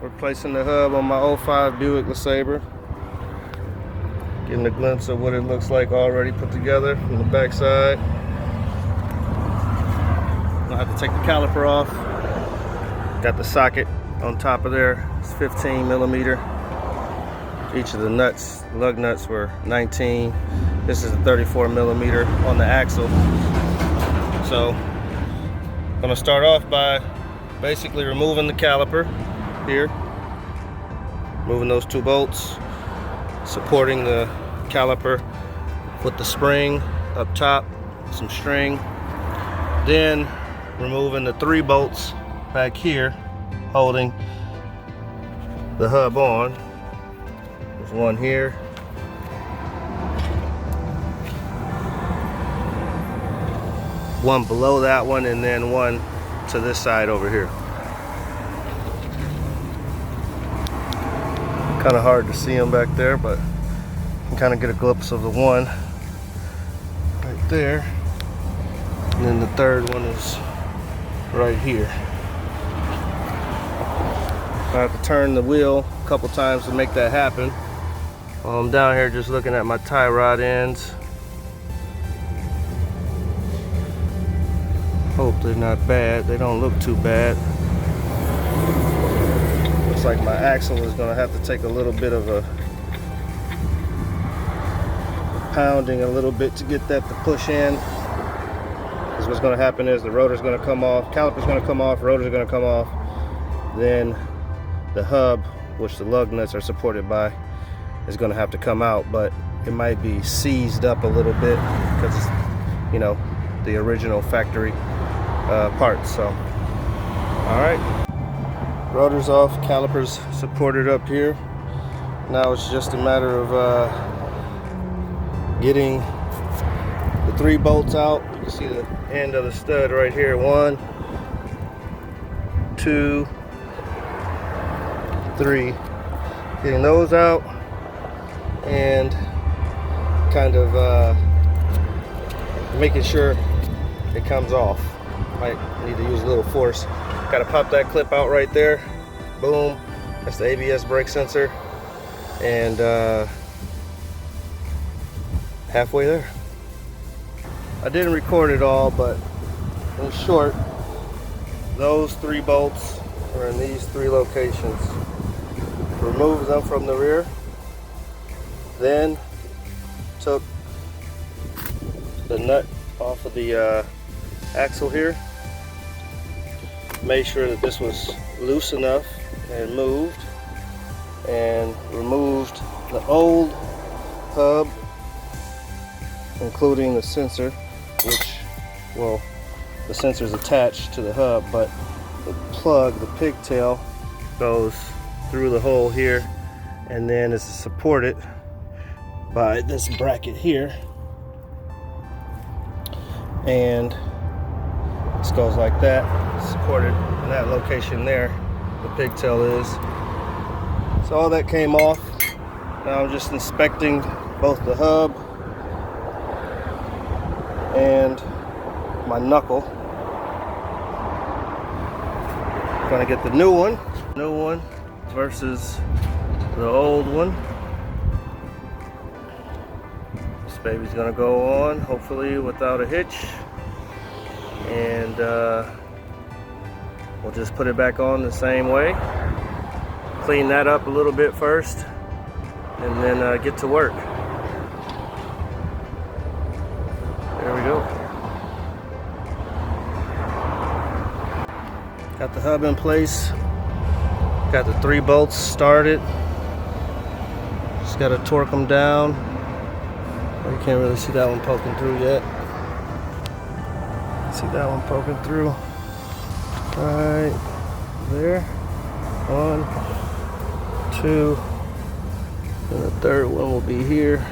Replacing the hub on my 05 Buick LeSabre. Getting a glimpse of what it looks like already put together from the back side. I'll have to take the caliper off. Got the socket on top of there. It's 15 millimeter. Each of the nuts, lug nuts, were 19. This is a 34 millimeter on the axle. So I'm gonna start off by basically removing the caliper here, moving those two bolts, supporting the caliper with the spring up top, some string, then removing the 3 bolts back here holding the hub on. There's one here, one below that one, and then one to this side over here. Kind of hard to see them back there, but you can kind of get a glimpse of the one right there, and then the third one is right here. I have to turn the wheel a couple times to make that happen. While I'm down here just looking at my tie rod ends. Hope they're not bad. They don't look too bad. Looks like my axle is going to have to take a little bit of a pounding a little bit to get that to push in. Because what's going to happen is the rotor's going to come off, caliper's going to come off, rotor's going to come off. Then the hub, which the lug nuts are supported by, is going to have to come out, but it might be seized up a little bit because it's, you know, the original factory parts. So, all right, rotor's off, calipers supported up here. Now it's just a matter of getting the 3 bolts out. You can see the end of the stud right here. 1, 2, 3. Getting those out and kind of making sure it comes off. Might need to use a little force. Got to pop that clip out right there. Boom. That's the ABS brake sensor. And halfway there. I didn't record it all, but in short, those 3 bolts are in these 3 locations. Remove them from the rear, then took the nut off of the axle here, made sure that this was loose enough and moved, and removed the old hub, including the sensor, which, well, the sensor is attached to the hub, but the plug, the pigtail, goes through the hole here and then is supported by this bracket here, and this goes like that, supported in that location there, the pigtail is. So all that came off. Now I'm just inspecting both the hub and my knuckle. Gonna get the new one versus the old one. This baby's gonna go on, hopefully without a hitch, and we'll just put it back on the same way. Clean that up a little bit first, and then get to work. There we go. Got the hub in place. Got the 3 bolts started. Just got to torque them down. You can't really see that one poking through yet. See that one poking through right there. 1, 2, and the third one will be here.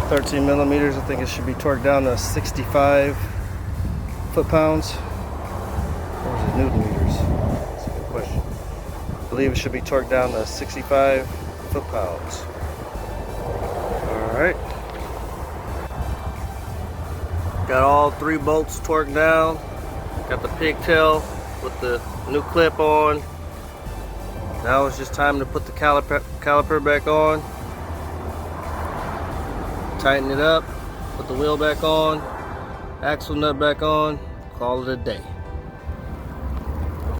13 millimeters. I think it should be torqued down to 65 foot-pounds. Or is it Newton meters? That's a good question. I believe it should be torqued down to 65 foot-pounds. Alright. Got all 3 bolts torqued down. Got the pigtail with the new clip on. Now it's just time to put the caliper back on, tighten it up, put the wheel back on, axle nut back on, call it a day.